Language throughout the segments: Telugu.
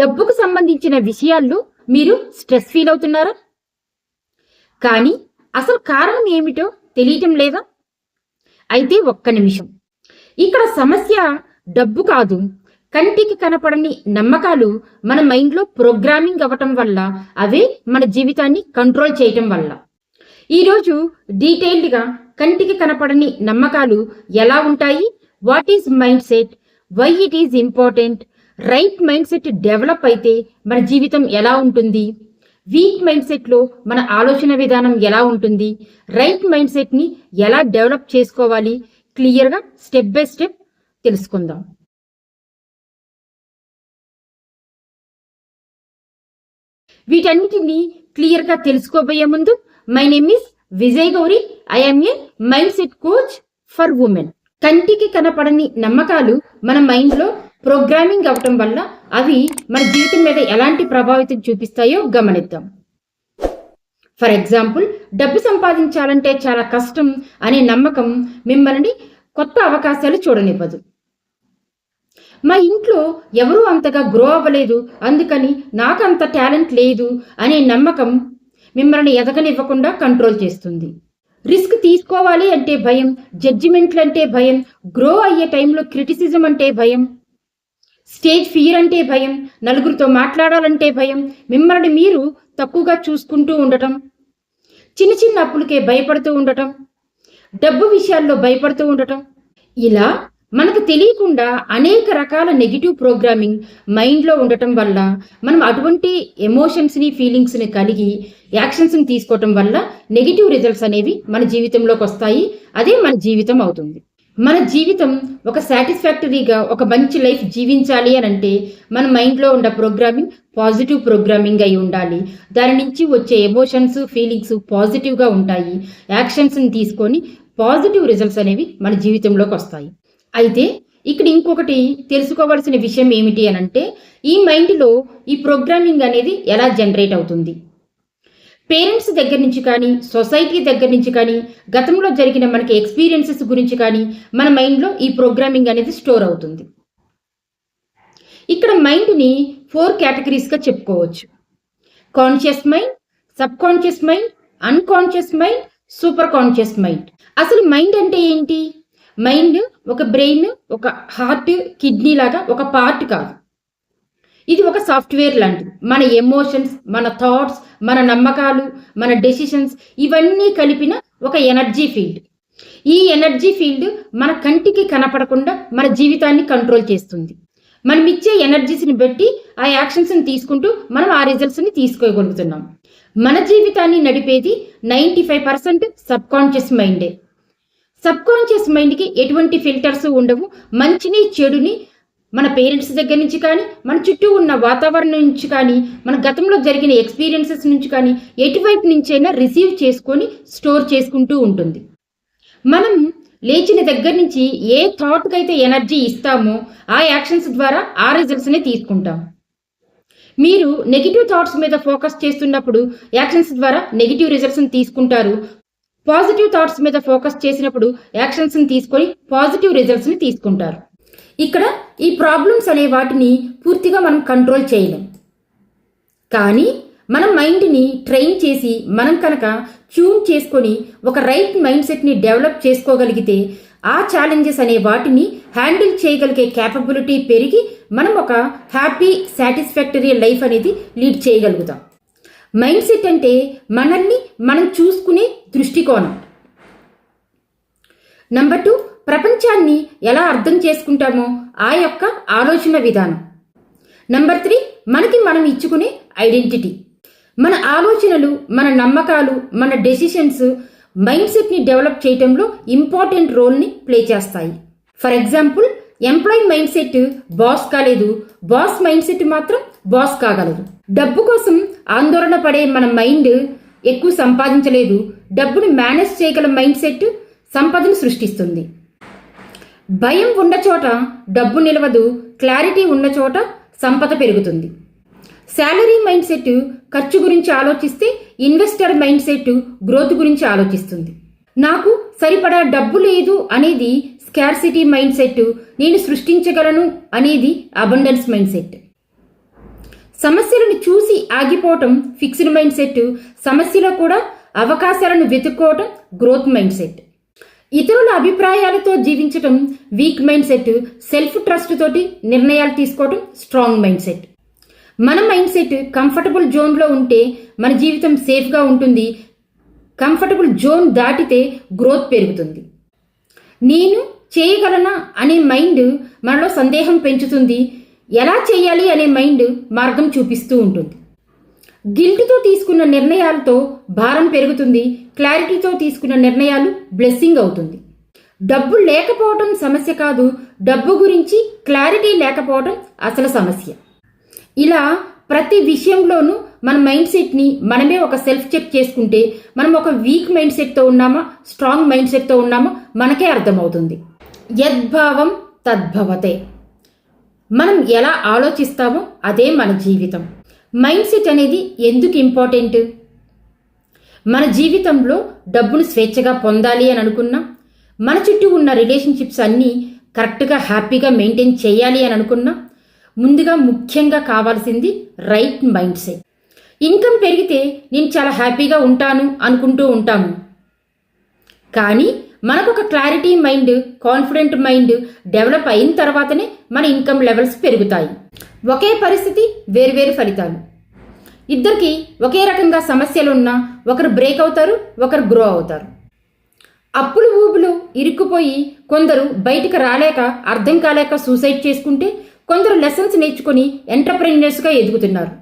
డబ్బుకు సంబంధించిన విషయాల్లో మీరు స్ట్రెస్ ఫీల్ అవుతున్నారా? కానీ అసలు కారణం ఏమిటో తెలియటం లేదా? అయితే ఒక్క నిమిషం. ఇక్కడ సమస్య డబ్బు కాదు, కంటికి కనపడని నమ్మకాలు మన మైండ్లో ప్రోగ్రామింగ్ అవ్వటం వల్ల, అవే మన జీవితాన్ని కంట్రోల్ చేయటం వల్ల. ఈరోజు డీటెయిల్డ్గా కంటికి కనపడని నమ్మకాలు ఎలా ఉంటాయి, what is mind set, why it is important, right mind set develop అయితే మన జీవితం ఎలా ఉంటుంది, వీక్ మైండ్ సెట్లో మన ఆలోచన విధానం ఎలా ఉంటుంది, రైట్ మైండ్ సెట్ని ఎలా డెవలప్ చేసుకోవాలి, క్లియర్గా స్టెప్ బై స్టెప్ తెలుసుకుందాం. వీటన్నిటిని క్లియర్గా తెలుసుకోబోయే ముందు, my name is Vijay Gauri. I am a mind set coach for women. కంటికి కనపడని నమ్మకాలు మన మైండ్లో ప్రోగ్రామింగ్ అవటం వల్ల అవి మన జీవితం మీద ఎలాంటి ప్రభావితం చూపిస్తాయో గమనిద్దాం. ఫర్ ఎగ్జాంపుల్, డబ్బు సంపాదించాలంటే చాలా కష్టం అనే నమ్మకం మిమ్మల్ని కొత్త అవకాశాలు చూడనివ్వదు. మా ఇంట్లో ఎవరూ అంతగా గ్రో అవ్వలేదు, అందుకని నాకు అంత టాలెంట్ లేదు అనే నమ్మకం మిమ్మల్ని ఎదగనివ్వకుండా కంట్రోల్ చేస్తుంది. రిస్క్ తీసుకోవాలి అంటే భయం, జడ్జిమెంట్లు అంటే భయం, గ్రో అయ్యే టైంలో క్రిటిసిజం అంటే భయం, స్టేజ్ ఫియర్ అంటే భయం, నలుగురితో మాట్లాడాలంటే భయం, మిమ్మల్ని మీరు తక్కువగా చూసుకుంటూ ఉండటం, చిన్న చిన్న అప్పులకే భయపడుతూ ఉండటం, డబ్బు విషయాల్లో భయపడుతూ ఉండటం, ఇలా మనకు తెలియకుండా అనేక రకాల నెగిటివ్ ప్రోగ్రామింగ్ మైండ్లో ఉండటం వల్ల మనం అటువంటి ఎమోషన్స్ని, ఫీలింగ్స్ని కలిగి యాక్షన్స్ని తీసుకోవటం వల్ల నెగిటివ్ రిజల్ట్స్ అనేవి మన జీవితంలోకి వస్తాయి. అదే మన జీవితం అవుతుంది. మన జీవితం ఒక సాటిస్ఫాక్టరీగా ఒక మంచి లైఫ్ జీవించాలి అని అంటే మన మైండ్లో ఉన్న ప్రోగ్రామింగ్ పాజిటివ్ ప్రోగ్రామింగ్ అయి ఉండాలి. దాని నుంచి వచ్చే ఎమోషన్స్, ఫీలింగ్స్ పాజిటివ్గా ఉంటాయి. యాక్షన్స్ని తీసుకొని పాజిటివ్ రిజల్ట్స్ అనేవి మన జీవితంలోకి వస్తాయి. అయితే ఇక్కడ ఇంకొకటి తెలుసుకోవాల్సిన విషయం ఏమిటి అని అంటే, ఈ మైండ్లో ఈ ప్రోగ్రామింగ్ అనేది ఎలా జనరేట్ అవుతుంది. పేరెంట్స్ దగ్గర నుంచి కానీ, సొసైటీ దగ్గర నుంచి కానీ, గతంలో జరిగిన మనకి ఎక్స్పీరియన్సెస్ గురించి కానీ మన మైండ్లో ఈ ప్రోగ్రామింగ్ అనేది స్టోర్ అవుతుంది. ఇక్కడ మైండ్ని 4 కేటగిరీస్గా చెప్పుకోవచ్చు. Conscious mind, sub conscious mind, unconscious mind, super conscious mind. అసలు మైండ్ అంటే ఏంటి? మైండ్ ఒక బ్రెయిన్, ఒక హార్ట్, కిడ్నీ లాగా ఒక పార్ట్ కాదు. ఇది ఒక సాఫ్ట్వేర్ లాంటిది. మన ఎమోషన్స్, మన థాట్స్, మన నమ్మకాలు, మన డెసిషన్స్ ఇవన్నీ కలిపిన ఒక ఎనర్జీ ఫీల్డ్. ఈ ఎనర్జీ ఫీల్డ్ మన కంటికి కనపడకుండా మన జీవితాన్ని కంట్రోల్ చేస్తుంది. మనం ఇచ్చే ఎనర్జీస్ని బట్టి ఆ యాక్షన్స్ని తీసుకుంటూ మనం ఆ రిజల్ట్స్ని తీసుకోగలుగుతున్నాం. మన జీవితాన్ని నడిపేది 95% సబ్ కాన్షియస్ మైండే. సబ్ కాన్షియస్ మైండ్కి ఎటువంటి ఫిల్టర్స్ ఉండవు. మంచిని, చెడుని మన పేరెంట్స్ దగ్గర నుంచి కానీ, మన చుట్టూ ఉన్న వాతావరణం నుంచి కానీ, మన గతంలో జరిగిన ఎక్స్పీరియన్సెస్ నుంచి కానీ, ఎటువైపు నుంచైనా రిసీవ్ చేసుకొని స్టోర్ చేసుకుంటూ ఉంటుంది. మనం లేచిన దగ్గర నుంచి ఏ థాట్కి అయితే ఎనర్జీ ఇస్తామో ఆ యాక్షన్స్ ద్వారా ఆ రిజల్ట్స్ని తీసుకుంటాం. మీరు నెగిటివ్ థాట్స్ మీద ఫోకస్ చేస్తున్నప్పుడు యాక్షన్స్ ద్వారా నెగిటివ్ రిజల్ట్స్ని తీసుకుంటారు. పాజిటివ్ థాట్స్ మీద ఫోకస్ చేసినప్పుడు యాక్షన్స్ని తీసుకొని పాజిటివ్ రిజల్ట్స్ని తీసుకుంటారు. ఇక్కడ ఈ ప్రాబ్లమ్స్ అనే వాటిని పూర్తిగా మనం కంట్రోల్ చేయలేం. కానీ మన మైండ్ని ట్రైన్ చేసి మనం కనుక ట్యూన్ చేసుకొని ఒక రైట్ మైండ్ సెట్ని డెవలప్ చేసుకోగలిగితే ఆ ఛాలెంజెస్ అనే వాటిని హ్యాండిల్ చేయగలిగే క్యాపబిలిటీ పెరిగి మనం ఒక హ్యాపీ, సాటిస్ఫాక్టరీ లైఫ్ అనేది లీడ్ చేయగలుగుతాం. మైండ్ సెట్ అంటే మనల్ని మనం చూసుకునే దృష్టికోణం. నంబర్ 2, ప్రపంచాన్ని ఎలా అర్థం చేసుకుంటామో ఆ యొక్క ఆలోచన విధానం. నంబర్ 3, మనకి మనం ఇచ్చుకునే ఐడెంటిటీ. మన ఆలోచనలు, మన నమ్మకాలు, మన డెసిషన్స్ మైండ్ సెట్ని డెవలప్ చేయడంలో ఇంపార్టెంట్ రోల్ని ప్లే చేస్తాయి. For example, employee mind set boss కాలేదు, బాస్ మైండ్ సెట్ మాత్రం బాస్ కాగలదు. డబ్బు కోసం ఆందోళన పడే మన మైండ్ ఎక్కువ సంపాదించలేదు, డబ్బును మేనేజ్ చేయగల మైండ్ సెట్ సంపదను సృష్టిస్తుంది. భయం ఉన్న చోట డబ్బు నిలవదు, క్లారిటీ ఉన్న చోట సంపద పెరుగుతుంది. శాలరీ మైండ్ సెట్ ఖర్చు గురించి ఆలోచిస్తే, ఇన్వెస్టర్ మైండ్ సెట్ గ్రోత్ గురించి ఆలోచిస్తుంది. నాకు సరిపడా డబ్బు లేదు అనేది స్కార్సిటీ మైండ్ సెట్, నేను సృష్టించగలను అనేది అబండెన్స్ మైండ్ సెట్. సమస్యలను చూసి ఆగిపోవటం ఫిక్స్డ్ మైండ్ సెట్. సమస్యలో కూడా అవకాశాలను వెతుక్కోవటం గ్రోత్ మైండ్ సెట్. ఇతరుల అభిప్రాయాలతో జీవించటం week mind set. Self trust తోటి నిర్ణయాలు తీసుకోవటం స్ట్రాంగ్ మైండ్ సెట్. మన మైండ్ సెట్ కంఫర్టబుల్ జోన్లో ఉంటే మన జీవితం సేఫ్గా ఉంటుంది. కంఫర్టబుల్ జోన్ దాటితే గ్రోత్ పెరుగుతుంది. నేను చేయగలనా అనే మైండ్ మనలో సందేహం పెంచుతుంది. ఎలా చేయాలి అనే మైండ్ మార్గం చూపిస్తూ ఉంటుంది. గిల్ట్తో తీసుకున్న నిర్ణయాలతో భారం పెరుగుతుంది. క్లారిటీతో తీసుకున్న నిర్ణయాలు బ్లెస్సింగ్ అవుతుంది. డబ్బు లేకపోవటం సమస్య కాదు, డబ్బు గురించి క్లారిటీ లేకపోవటం అసలు సమస్య. ఇలా ప్రతి విషయంలోనూ మన మైండ్ సెట్ని మనమే ఒక సెల్ఫ్ చెక్ చేసుకుంటే మనం ఒక వీక్ మైండ్ సెట్తో ఉన్నామా స్ట్రాంగ్ మైండ్ సెట్తో ఉన్నామా మనకే అర్థమవుతుంది. యద్భావం తద్భవతే. మనం ఎలా ఆలోచిస్తామో అదే మన జీవితం. మైండ్ సెట్ అనేది ఎందుకు ఇంపార్టెంట్? మన జీవితంలో డబ్బును స్వేచ్ఛగా పొందాలి అని అనుకున్నాం, మన చుట్టూ ఉన్న రిలేషన్షిప్స్ అన్నీ కరెక్ట్గా హ్యాపీగా మెయింటైన్ చేయాలి అని అనుకున్నాం, ముందుగా ముఖ్యంగా కావాల్సింది రైట్ మైండ్ సెట్. ఇన్కమ్ పెరిగితే నేను చాలా హ్యాపీగా ఉంటాను అనుకుంటూ ఉంటాము. కానీ మనకు ఒక clarity mind, confident mind develop అయిన తర్వాతనే మన ఇన్కమ్ లెవెల్స్ పెరుగుతాయి. ఒకే పరిస్థితి వేరువేరు ఫలితాలు. ఇద్దరికి ఒకే రకంగా సమస్యలు ఉన్నా ఒకరు బ్రేక్ అవుతారు, ఒకరు గ్రో అవుతారు. అప్పులు ఊబులు ఇరుక్కుపోయి కొందరు బయటికి రాలేక అర్థం కాలేక సూసైడ్ చేసుకుంటే కొందరు లెసన్స్ నేర్చుకుని ఎంటర్ప్రెన్యూర్స్గా ఎదుగుతున్నారు.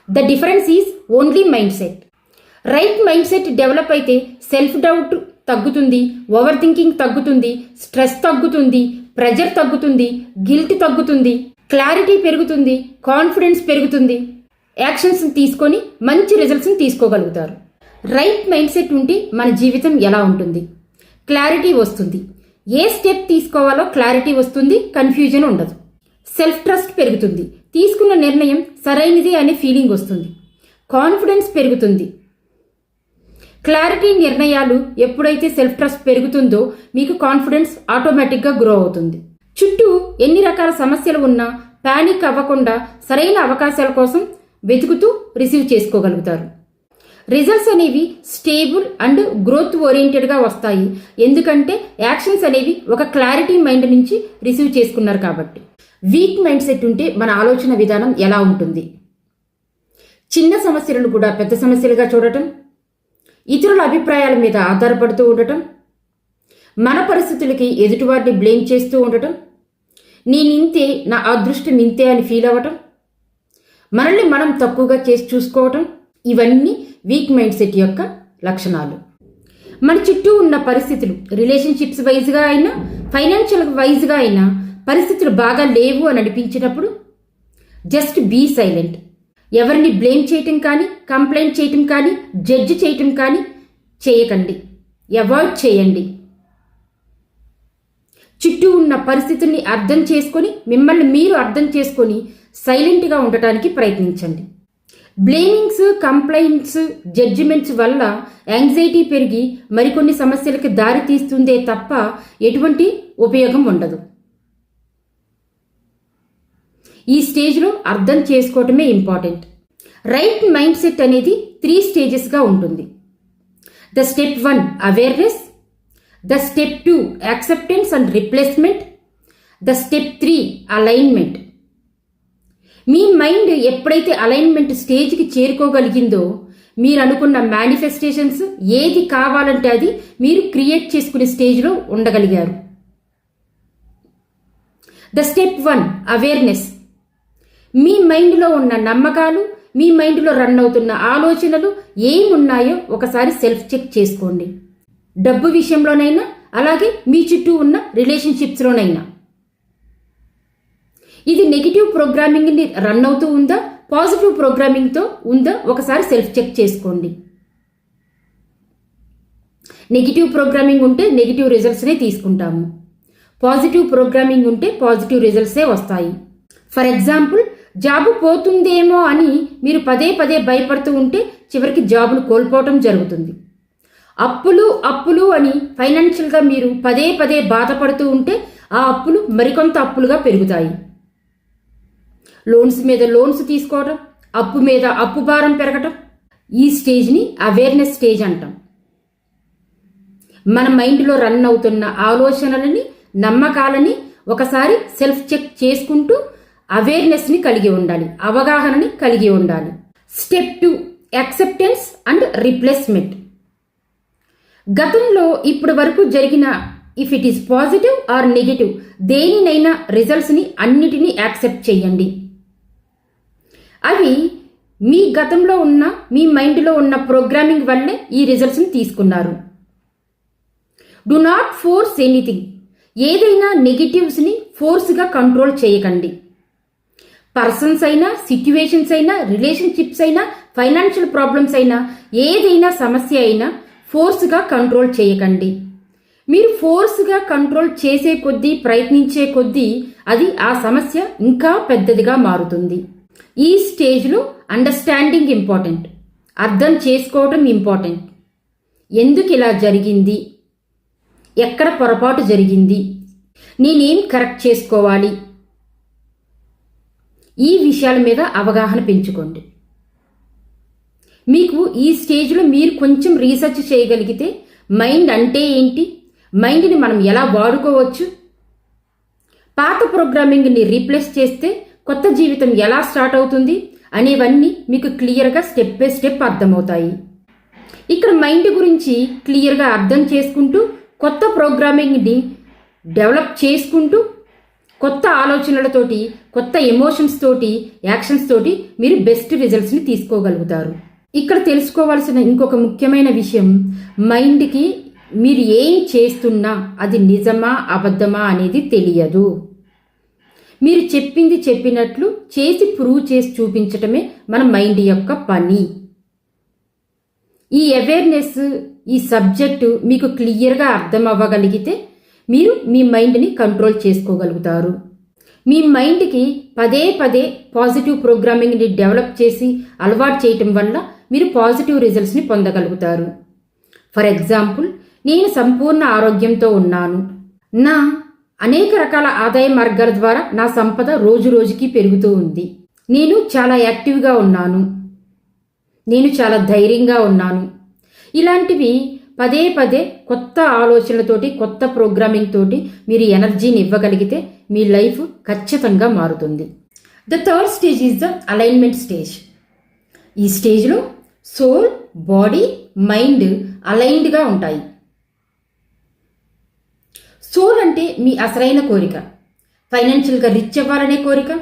The difference is only mindset. Right mind set develop అయితే సెల్ఫ్ డౌట్ తగ్గుతుంది, ఓవర్ థింకింగ్ తగ్గుతుంది, స్ట్రెస్ తగ్గుతుంది, ప్రెజర్ తగ్గుతుంది, గిల్ట్ తగ్గుతుంది, క్లారిటీ పెరుగుతుంది, కాన్ఫిడెన్స్ పెరుగుతుంది. యాక్షన్స్ తీసుకొని మంచి రిజల్ట్స్ని తీసుకోగలుగుతారు. రైట్ మైండ్ సెట్ ఉంటే మన జీవితం ఎలా ఉంటుంది? క్లారిటీ వస్తుంది. ఏ స్టెప్ తీసుకోవాలో క్లారిటీ వస్తుంది, కన్ఫ్యూజన్ ఉండదు. సెల్ఫ్ ట్రస్ట్ పెరుగుతుంది. తీసుకున్న నిర్ణయం సరైనది అనే ఫీలింగ్ వస్తుంది. కాన్ఫిడెన్స్ పెరుగుతుంది. క్లారిటీ నిర్ణయాలు ఎప్పుడైతే సెల్ఫ్ ట్రస్ట్ పెరుగుతుందో మీకు కాన్ఫిడెన్స్ ఆటోమేటిక్గా గ్రో అవుతుంది. చుట్టూ ఎన్ని రకాల సమస్యలు ఉన్నా పానిక్ అవ్వకుండా సరైన అవకాశాల కోసం వెతుకుతూ రిసీవ్ చేసుకోగలుగుతారు. రిజల్ట్స్ అనేవి స్టేబుల్ అండ్ గ్రోత్ ఓరియంటెడ్గా వస్తాయి. ఎందుకంటే యాక్షన్స్ అనేవి ఒక క్లారిటీ మైండ్ నుంచి రిసీవ్ చేసుకున్నారు కాబట్టి. వీక్ మైండ్ సెట్ ఉంటే మన ఆలోచన విధానం ఎలా ఉంటుంది? చిన్న సమస్యలను కూడా పెద్ద సమస్యలుగా చూడటం, ఇతరుల అభిప్రాయాల మీద ఆధారపడుతూ ఉండటం, మన పరిస్థితులకి ఎదుటివారిని బ్లేమ్ చేస్తూ ఉండటం, నేనింతే, నా అదృష్టం ఇంతే అని ఫీల్ అవ్వటం, మనల్ని మనం తక్కువగా చేసి చూసుకోవటం, ఇవన్నీ వీక్ మైండ్ సెట్ యొక్క లక్షణాలు. మన చుట్టూ ఉన్న పరిస్థితులు రిలేషన్షిప్స్ వైజ్గా అయినా ఫైనాన్షియల్ వైజ్గా అయినా పరిస్థితులు బాగా లేవు అని అనిపించినప్పుడు జస్ట్ బీ సైలెంట్. ఎవరిని బ్లేమ్ చేయటం కానీ, కంప్లైంట్ చేయటం కానీ, జడ్జి చేయటం కానీ చేయకండి. అవాయిడ్ చేయండి. చుట్టూ ఉన్న పరిస్థితుల్ని అర్థం చేసుకొని మిమ్మల్ని మీరు అర్థం చేసుకొని సైలెంట్గా ఉండటానికి ప్రయత్నించండి. బ్లేమింగ్స్, కంప్లైంట్స్, జడ్జిమెంట్స్ వల్ల యాంగ్జైటీ పెరిగి మరికొన్ని సమస్యలకు దారి తీస్తుందే తప్ప ఎటువంటి ఉపయోగం ఉండదు. ఈ స్టేజ్లో అర్థం చేసుకోవటమే ఇంపార్టెంట్. రైట్ మైండ్ సెట్ అనేది 3 స్టేజెస్గా ఉంటుంది. The step 1 awareness, the step 2 acceptance and replacement, the step 3 alignment. Me mind ఎప్పుడైతే అలైన్మెంట్ స్టేజ్కి చేరుకోగలిగిందో మీరు అనుకున్న మేనిఫెస్టేషన్స్ ఏది కావాలంటే అది మీరు క్రియేట్ చేసుకునే స్టేజ్లో ఉండగలిగారు. The step 1 awareness. మీ మైండ్లో ఉన్న నమ్మకాలు, మీ మైండ్లో రన్ అవుతున్న ఆలోచనలు ఏమున్నాయో ఒకసారి సెల్ఫ్ చెక్ చేసుకోండి. డబ్బు విషయంలోనైనా అలాగే మీ చుట్టూ ఉన్న రిలేషన్షిప్స్లోనైనా. ఇది నెగిటివ్ ప్రోగ్రామింగ్ని రన్ అవుతూ ఉందా, పాజిటివ్ ప్రోగ్రామింగ్తో ఉందా ఒకసారి సెల్ఫ్ చెక్ చేసుకోండి. నెగిటివ్ ప్రోగ్రామింగ్ ఉంటే నెగిటివ్ రిజల్ట్స్నే తీసుకుంటాము. పాజిటివ్ ప్రోగ్రామింగ్ ఉంటే పాజిటివ్ రిజల్ట్సే వస్తాయి. ఫర్ ఎగ్జాంపుల్, జాబు పోతుందేమో అని మీరు పదే పదే భయపడుతూ ఉంటే చివరికి జాబును కోల్పోవటం జరుగుతుంది. అప్పులు అని ఫైనాన్షియల్గా మీరు పదే పదే బాధపడుతూ ఉంటే ఆ అప్పులు మరికొంత అప్పులుగా పెరుగుతాయి. లోన్స్ మీద లోన్స్ తీసుకోవడం, అప్పు మీద అప్పు భారం పెరగటం, ఈ స్టేజ్ని అవేర్నెస్ స్టేజ్ అంటాం. మన మైండ్లో రన్ అవుతున్న ఆలోచనలని, నమ్మకాలని ఒకసారి సెల్ఫ్ చెక్ చేసుకుంటూ అవేర్నెస్ని కలిగి ఉండాలి, అవగాహనని కలిగి ఉండాలి. Step 2 acceptance and replacement. గతంలో ఇప్పటి వరకు జరిగిన if it is positive or negative దేనినైనా రిజల్ట్స్ని అన్నిటినీ యాక్సెప్ట్ చేయండి. అవి మీ గతంలో ఉన్న మీ మైండ్లో ఉన్న ప్రోగ్రామింగ్ వల్లే ఈ రిజల్ట్స్ని తీసుకున్నారు. Do not force anything. ఏదైనా నెగిటివ్స్ని ఫోర్స్గా కంట్రోల్ చేయకండి. పర్సన్స్ అయినా, సిట్యువేషన్స్ అయినా, రిలేషన్షిప్స్ అయినా, ఫైనాన్షియల్ ప్రాబ్లమ్స్ అయినా, ఏదైనా సమస్య అయినా ఫోర్స్గా కంట్రోల్ చేయకండి. మీరు ఫోర్స్గా కంట్రోల్ చేసే కొద్దీ, ప్రయత్నించే కొద్దీ అది ఆ సమస్య ఇంకా పెద్దదిగా మారుతుంది. ఈ స్టేజ్లో అండర్స్టాండింగ్ ఇంపార్టెంట్, అర్థం చేసుకోవటం ఇంపార్టెంట్. ఎందుకు ఇలా జరిగింది, ఎక్కడ పొరపాటు జరిగింది, నేనేం కరెక్ట్ చేసుకోవాలి, ఈ విషయాల మీద అవగాహన పెంచుకోండి. మీకు ఈ స్టేజ్లో మీరు కొంచెం రీసెర్చ్ చేయగలిగితే మైండ్ అంటే ఏంటి, మైండ్ని మనం ఎలా వాడుకోవచ్చు, పాత ప్రోగ్రామింగ్ని రీప్లేస్ చేస్తే కొత్త జీవితం ఎలా స్టార్ట్ అవుతుంది అనేవన్నీ మీకు క్లియర్గా స్టెప్ బై స్టెప్ అర్థమవుతాయి. ఇక్కడ మైండ్ గురించి క్లియర్గా అర్థం చేసుకుంటూ కొత్త ప్రోగ్రామింగ్ని డెవలప్ చేసుకుంటూ కొత్త ఆలోచనలతోటి, కొత్త ఎమోషన్స్ తోటి, యాక్షన్స్ తోటి మీరు బెస్ట్ రిజల్ట్స్ని తీసుకోగలుగుతారు. ఇక్కడ తెలుసుకోవాల్సిన ఇంకొక ముఖ్యమైన విషయం, మైండ్కి మీరు ఏం చేస్తున్నా అది నిజమా అబద్ధమా అనేది తెలియదు. మీరు చెప్పింది చెప్పినట్లు చేసి ప్రూవ్ చేసి చూపించటమే మన మైండ్ యొక్క పని. ఈ అవేర్నెస్, ఈ సబ్జెక్టు మీకు క్లియర్గా అర్థం అవ్వగలిగితే మీరు మీ మైండ్ని కంట్రోల్ చేసుకోగలుగుతారు. మీ మైండ్కి పదే పదే పాజిటివ్ ప్రోగ్రామింగ్ని డెవలప్ చేసి అలవాటు చేయటం వల్ల మీరు పాజిటివ్ రిజల్ట్స్ని పొందగలుగుతారు. ఫర్ ఎగ్జాంపుల్, నేను సంపూర్ణ ఆరోగ్యంతో ఉన్నాను, నా అనేక రకాల ఆదాయ మార్గాల ద్వారా నా సంపద రోజు రోజుకి పెరుగుతూ ఉంది, నేను చాలా యాక్టివ్గా ఉన్నాను, నేను చాలా ధైర్యంగా ఉన్నాను. ఇలాంటివి పదే పదే కొత్త ఆలోచనలతోటి, కొత్త ప్రోగ్రామింగ్ తోటి మీరు ఎనర్జీని ఇవ్వగలిగితే మీ లైఫ్ ఖచ్చితంగా మారుతుంది. The third stage is the alignment stage. ఈ స్టేజ్లో సోల్, బాడీ, మైండ్ అలైన్డ్గా ఉంటాయి. సోల్ అంటే మీ అసలైన కోరిక, ఫైనాన్షియల్గా రిచ్ అవ్వాలనే కోరిక,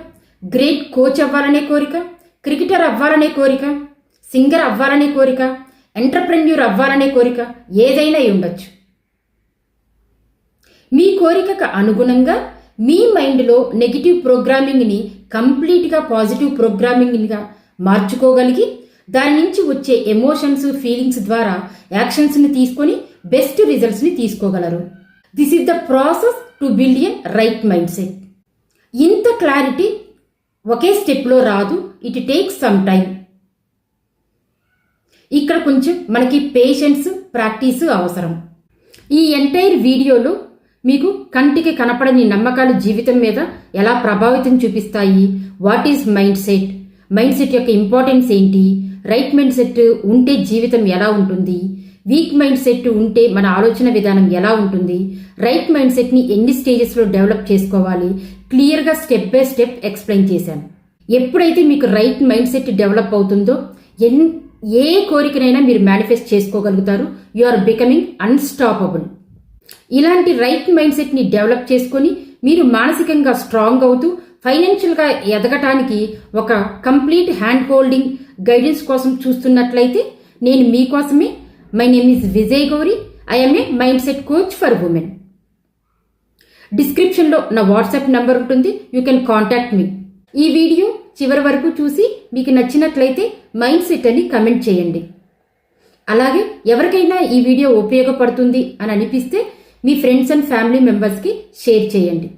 గ్రేట్ కోచ్ అవ్వాలనే కోరిక, క్రికెటర్ అవ్వాలనే కోరిక, సింగర్ అవ్వాలనే కోరిక, ఎంటర్ప్రెన్యూర్ అవ్వాలనే కోరిక, ఏదైనా ఉండొచ్చు. మీ కోరికకు అనుగుణంగా మీ మైండ్లో నెగిటివ్ ప్రోగ్రామింగ్ని కంప్లీట్గా పాజిటివ్ ప్రోగ్రామింగ్గా మార్చుకోగలిగి దాని నుంచి వచ్చే ఎమోషన్స్, ఫీలింగ్స్ ద్వారా యాక్షన్స్ని తీసుకొని బెస్ట్ రిజల్ట్స్ని తీసుకోగలరు. This is the process to build a right mind set. ఇంత క్లారిటీ ఒకే స్టెప్లో రాదు, ఇట్ టేక్స్ సమ్ టైం. ఇక్కడ కొంచెం మనకి పేషెన్స్, ప్రాక్టీస్ అవసరం. ఈ ఎంటైర్ వీడియోలో మీకు కంటికి కనపడని నమ్మకాలు జీవితం మీద ఎలా ప్రభావితం చూపిస్తాయి, what is mind set, mind set యొక్క ఇంపార్టెన్స్ ఏంటి, రైట్ మైండ్ సెట్ ఉంటే జీవితం ఎలా ఉంటుంది, వీక్ మైండ్ సెట్ ఉంటే మన ఆలోచన విధానం ఎలా ఉంటుంది, రైట్ మైండ్ సెట్ని ఎన్ని స్టేజెస్లో డెవలప్ చేసుకోవాలి, క్లియర్గా స్టెప్ బై స్టెప్ ఎక్స్ప్లెయిన్ చేశాను. ఎప్పుడైతే మీకు రైట్ మైండ్ సెట్ డెవలప్ అవుతుందో ఏ కోరికనైనా మీరు మేనిఫెస్ట్ చేసుకోగలుగుతారు. You are becoming unstoppable. ఇలాంటి రైట్ మైండ్ సెట్ని డెవలప్ చేసుకొని మీరు మానసికంగా స్ట్రాంగ్ అవుతూ ఫైనాన్షియల్గా ఎదగటానికి ఒక కంప్లీట్ హ్యాండ్ హోల్డింగ్ గైడెన్స్ కోసం చూస్తున్నట్లయితే నేను మీకోసమే. My name is Vijay Gauri. I am a mind set coach for women. డిస్క్రిప్షన్లో నా వాట్సాప్ నంబర్ ఉంటుంది, యూ కెన్ కాంటాక్ట్ మీ. ఈ వీడియో చివరి వరకు చూసి మీకు నచ్చినట్లయితే మైండ్ సెట్ అని కమెంట్ చేయండి. అలాగే ఎవరికైనా ఈ వీడియో ఉపయోగపడుతుంది అని అనిపిస్తే మీ ఫ్రెండ్స్ అండ్ ఫ్యామిలీ మెంబర్స్కి షేర్ చేయండి.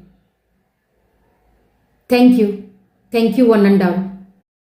Thank you one and all.